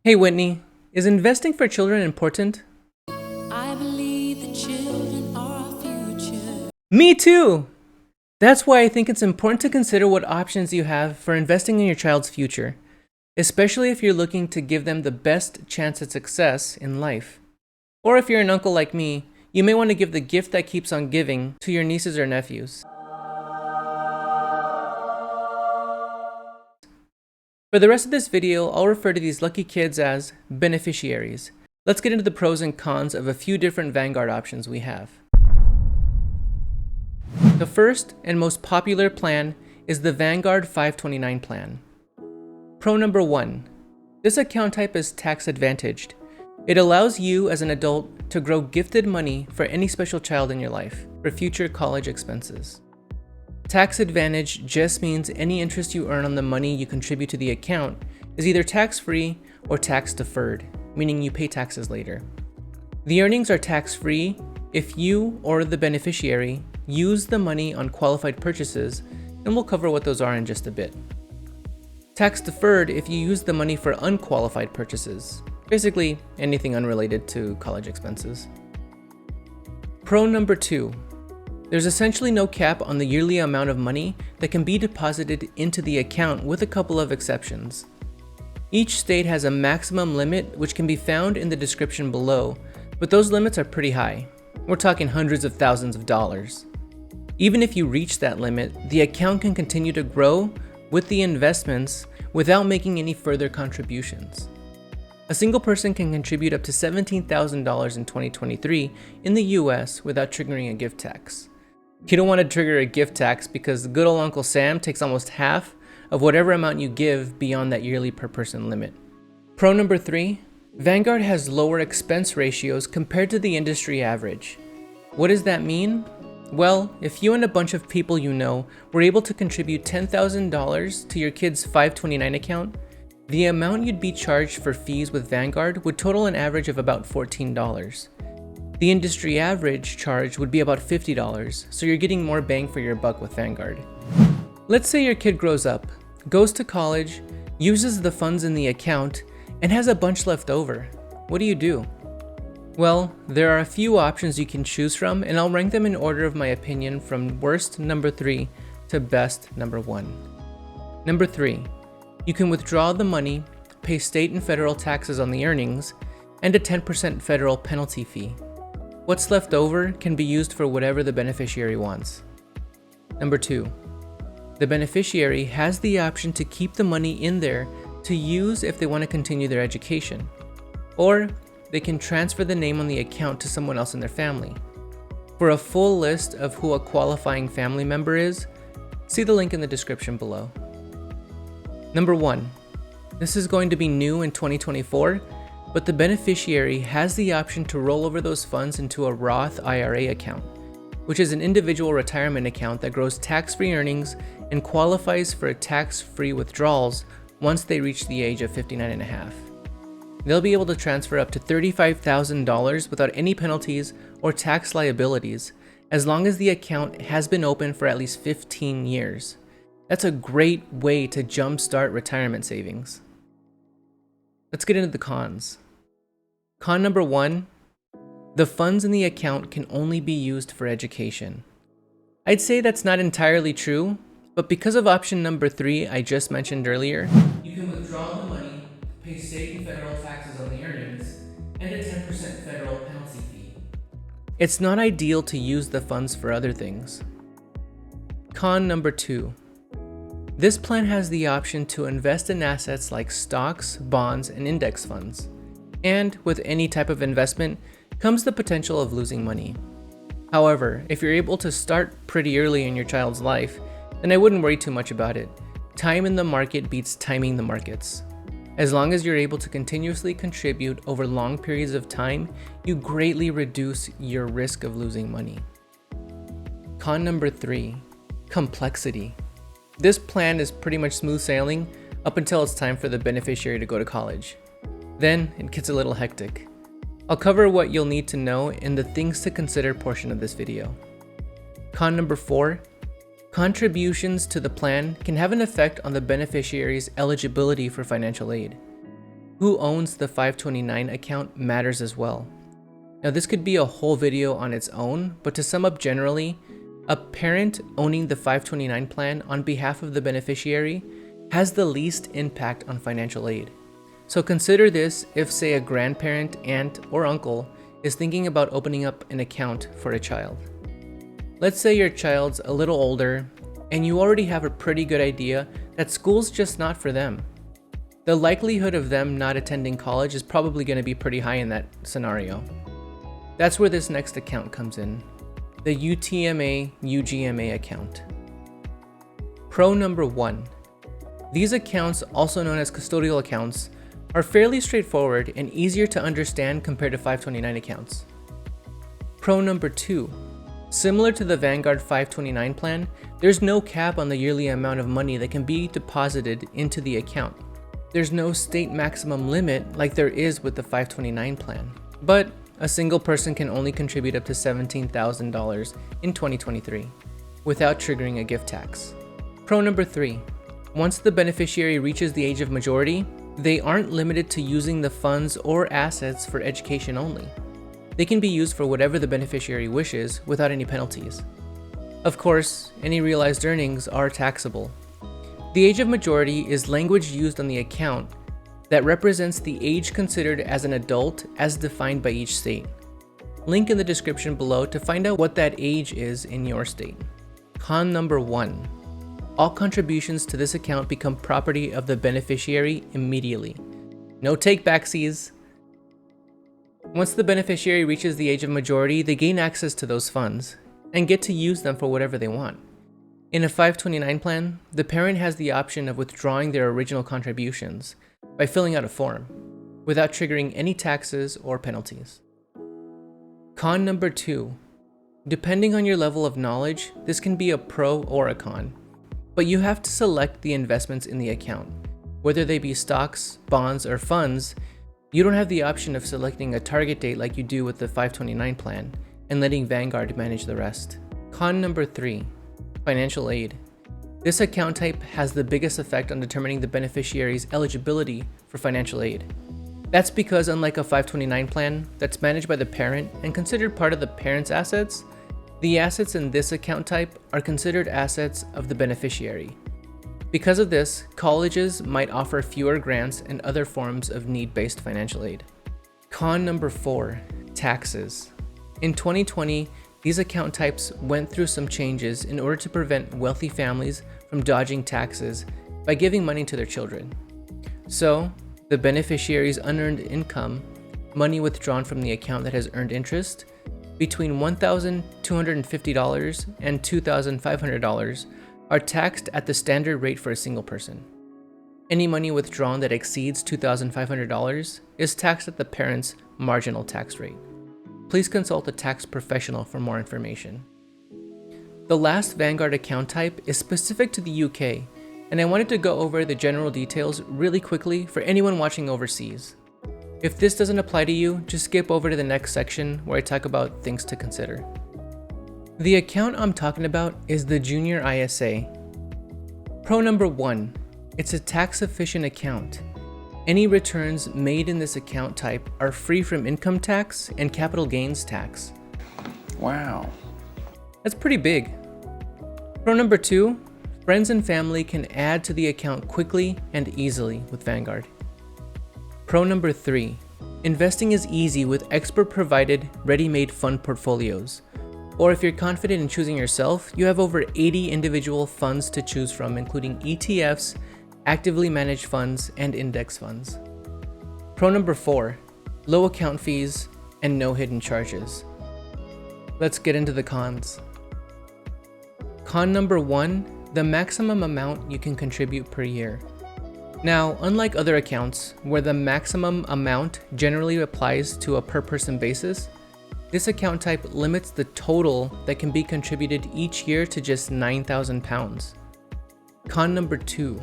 Hey Whitney, is investing for children important? I believe the children are our future. Me too! That's why I think it's important to consider what options you have for investing in your child's future, especially if you're looking to give them the best chance at success in life. Or if you're an uncle like me, you may want to give the gift that keeps on giving to your nieces or nephews. For the rest of this video, I'll refer to these lucky kids as beneficiaries. Let's get into the pros and cons of a few different Vanguard options we have. The first and most popular plan is the Vanguard 529 plan. Pro number 1. This account type is tax advantaged. It allows you as an adult to grow gifted money for any special child in your life for future college expenses. Tax advantage just means any interest you earn on the money you contribute to the account is either tax-free or tax-deferred, meaning you pay taxes later. The earnings are tax-free if you or the beneficiary use the money on qualified purchases, and we'll cover what those are in just a bit. Tax-deferred if you use the money for unqualified purchases, basically anything unrelated to college expenses. Pro number 2. There's essentially no cap on the yearly amount of money that can be deposited into the account with a couple of exceptions. Each state has a maximum limit which can be found in the description below, but those limits are pretty high. We're talking hundreds of thousands of dollars. Even if you reach that limit, the account can continue to grow with the investments without making any further contributions. A single person can contribute up to $17,000 in 2023 in the US without triggering a gift tax. You don't want to trigger a gift tax because good old Uncle Sam takes almost half of whatever amount you give beyond that yearly per person limit. Pro number 3, Vanguard has lower expense ratios compared to the industry average. What does that mean? Well, if you and a bunch of people you know were able to contribute $10,000 to your kid's 529 account, the amount you'd be charged for fees with Vanguard would total an average of about $14. The industry average charge would be about $50, so you're getting more bang for your buck with Vanguard. Let's say your kid grows up, goes to college, uses the funds in the account, and has a bunch left over. What do you do? Well, there are a few options you can choose from, and I'll rank them in order of my opinion from worst number 3 to best number 1. Number 3, you can withdraw the money, pay state and federal taxes on the earnings, and a 10% federal penalty fee. What's left over can be used for whatever the beneficiary wants. Number 2, the beneficiary has the option to keep the money in there to use if they want to continue their education, or they can transfer the name on the account to someone else in their family. For a full list of who a qualifying family member is, see the link in the description below. Number 1, this is going to be new in 2024, but the beneficiary has the option to roll over those funds into a Roth IRA account, which is an individual retirement account that grows tax-free earnings and qualifies for tax-free withdrawals once they reach the age of 59 and a half. They'll be able to transfer up to $35,000 without any penalties or tax liabilities, as long as the account has been open for at least 15 years. That's a great way to jumpstart retirement savings. Let's get into the cons. Con number 1, the funds in the account can only be used for education. I'd say that's not entirely true, but because of option number 3 I just mentioned earlier, you can withdraw the money, pay state and federal taxes on the earnings, and a 10% federal penalty fee. It's not ideal to use the funds for other things. Con number 2, this plan has the option to invest in assets like stocks, bonds, and index funds. And with any type of investment comes the potential of losing money. However, if you're able to start pretty early in your child's life, then I wouldn't worry too much about it. Time in the market beats timing the markets. As long as you're able to continuously contribute over long periods of time, you greatly reduce your risk of losing money. Con number 3, complexity. This plan is pretty much smooth sailing up until it's time for the beneficiary to go to college. Then it gets a little hectic. I'll cover what you'll need to know in the things to consider portion of this video. Con number 4, contributions to the plan can have an effect on the beneficiary's eligibility for financial aid. who owns the 529 account matters as well. Now this could be a whole video on its own, but to sum up generally, a parent owning the 529 plan on behalf of the beneficiary has the least impact on financial aid. So consider this if, say, a grandparent, aunt, or uncle is thinking about opening up an account for a child. Let's say your child's a little older and you already have a pretty good idea that school's just not for them. The likelihood of them not attending college is probably going to be pretty high in that scenario. That's where this next account comes in, the UTMA UGMA account. Pro number 1. These accounts, also known as custodial accounts, are fairly straightforward and easier to understand compared to 529 accounts. Pro number 2. Similar to the Vanguard 529 plan, there's no cap on the yearly amount of money that can be deposited into the account. There's no state maximum limit like there is with the 529 plan, but a single person can only contribute up to $17,000 in 2023 without triggering a gift tax. Pro number 3. Once the beneficiary reaches the age of majority, they aren't limited to using the funds or assets for education only. They can be used for whatever the beneficiary wishes without any penalties. Of course, any realized earnings are taxable. The age of majority is language used on the account that represents the age considered as an adult as defined by each state. Link in the description below to find out what that age is in your state. Con number 1. All contributions to this account become property of the beneficiary immediately. No take-backsies. Once the beneficiary reaches the age of majority, they gain access to those funds and get to use them for whatever they want. In a 529 plan, the parent has the option of withdrawing their original contributions by filling out a form, without triggering any taxes or penalties. Con number 2. Depending on your level of knowledge, this can be a pro or a con, but you have to select the investments in the account. Whether they be stocks, bonds, or funds, you don't have the option of selecting a target date like you do with the 529 plan and letting Vanguard manage the rest. Con number 3. Financial aid. This account type has the biggest effect on determining the beneficiary's eligibility for financial aid. That's because unlike a 529 plan that's managed by the parent and considered part of the parent's assets, the assets in this account type are considered assets of the beneficiary. Because of this, colleges might offer fewer grants and other forms of need-based financial aid. Con number 4, taxes. In 2020, these account types went through some changes in order to prevent wealthy families from dodging taxes by giving money to their children. So, the beneficiary's unearned income, money withdrawn from the account that has earned interest, between $1,250 and $2,500 are taxed at the standard rate for a single person. Any money withdrawn that exceeds $2,500 is taxed at the parent's marginal tax rate. Please consult a tax professional for more information. The last Vanguard account type is specific to the UK, and I wanted to go over the general details really quickly for anyone watching overseas. If this doesn't apply to you, just skip over to the next section where I talk about things to consider. The account I'm talking about is the Junior ISA. Pro number 1, it's a tax-efficient account. Any returns made in this account type are free from income tax and capital gains tax. Wow. That's pretty big. Pro number 2, friends and family can add to the account quickly and easily with Vanguard. Pro number 3, investing is easy with expert-provided, ready-made fund portfolios. Or if you're confident in choosing yourself, you have over 80 individual funds to choose from, including ETFs, actively managed funds, and index funds. Pro number 4, low account fees and no hidden charges. Let's get into the cons. Con number 1, the maximum amount you can contribute per year. Now, unlike other accounts, where the maximum amount generally applies to a per-person basis, this account type limits the total that can be contributed each year to just £9,000. Con number 2,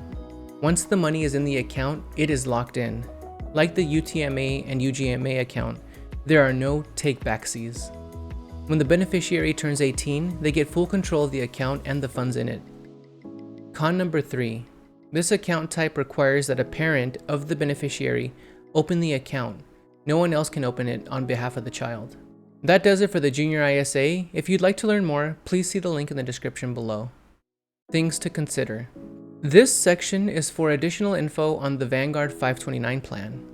once the money is in the account, it is locked in. Like the UTMA and UGMA account, there are no take-backsies. When the beneficiary turns 18, they get full control of the account and the funds in it. Con number 3, this account type requires that a parent of the beneficiary open the account. No one else can open it on behalf of the child. That does it for the Junior ISA. If you'd like to learn more, please see the link in the description below. Things to consider. This section is for additional info on the Vanguard 529 plan.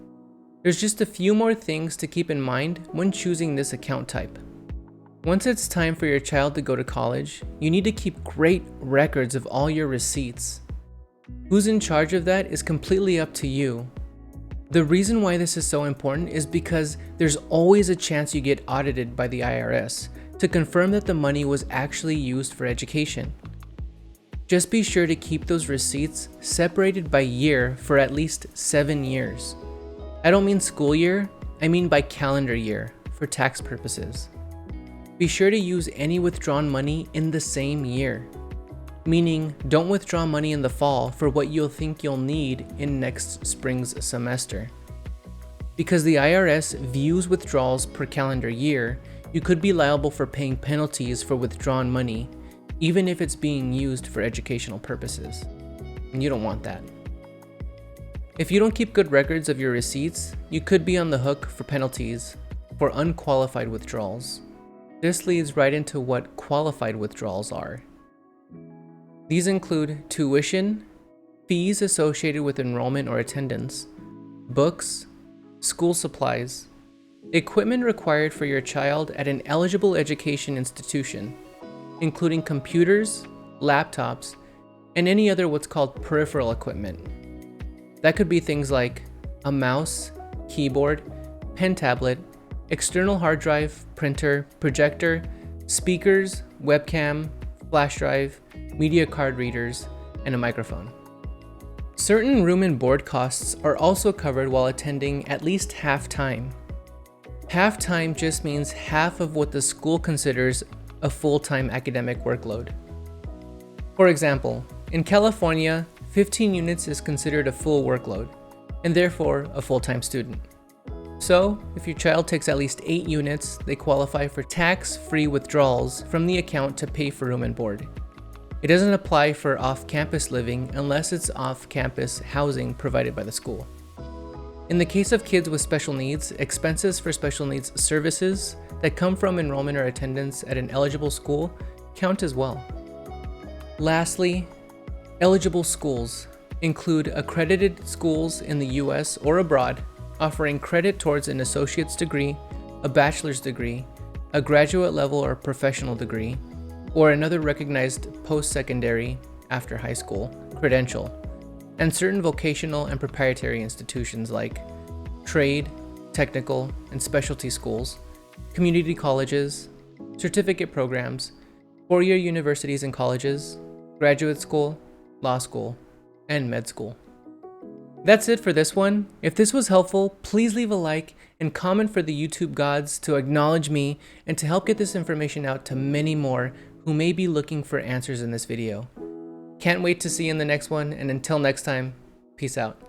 There's just a few more things to keep in mind when choosing this account type. Once it's time for your child to go to college, you need to keep great records of all your receipts. Who's in charge of that is completely up to you. The reason why this is so important is because there's always a chance you get audited by the IRS to confirm that the money was actually used for education. Just be sure to keep those receipts separated by year for at least 7 years. I don't mean school year, I mean by calendar year for tax purposes. Be sure to use any withdrawn money in the same year, meaning don't withdraw money in the fall for what you'll think you'll need in next spring's semester. Because the IRS views withdrawals per calendar year, you could be liable for paying penalties for withdrawn money, even if it's being used for educational purposes. And you don't want that. If you don't keep good records of your receipts, you could be on the hook for penalties for unqualified withdrawals. This leads right into what qualified withdrawals are. These include tuition, fees associated with enrollment or attendance, books, school supplies, equipment required for your child at an eligible education institution, including computers, laptops, and any other what's called peripheral equipment. That could be things like a mouse, keyboard, pen tablet, external hard drive, printer, projector, speakers, webcam, flash drive, media card readers, and a microphone. Certain room and board costs are also covered while attending at least half-time. Half-time just means half of what the school considers a full-time academic workload. For example, in California, 15 units is considered a full workload, and therefore a full-time student. So, if your child takes at least 8 units, they qualify for tax-free withdrawals from the account to pay for room and board. It doesn't apply for off-campus living unless it's off-campus housing provided by the school. In the case of kids with special needs, expenses for special needs services that come from enrollment or attendance at an eligible school count as well. Lastly, eligible schools include accredited schools in the US or abroad offering credit towards an associate's degree, a bachelor's degree, a graduate level or professional degree, or another recognized post-secondary after high school credential, and certain vocational and proprietary institutions like trade, technical, and specialty schools, community colleges, certificate programs, four-year universities and colleges, graduate school, law school, and med school. That's it for this one. If this was helpful, please leave a like and comment for the YouTube gods to acknowledge me and to help get this information out to many more who may be looking for answers in this video. Can't wait to see you in the next one, and until next time, peace out.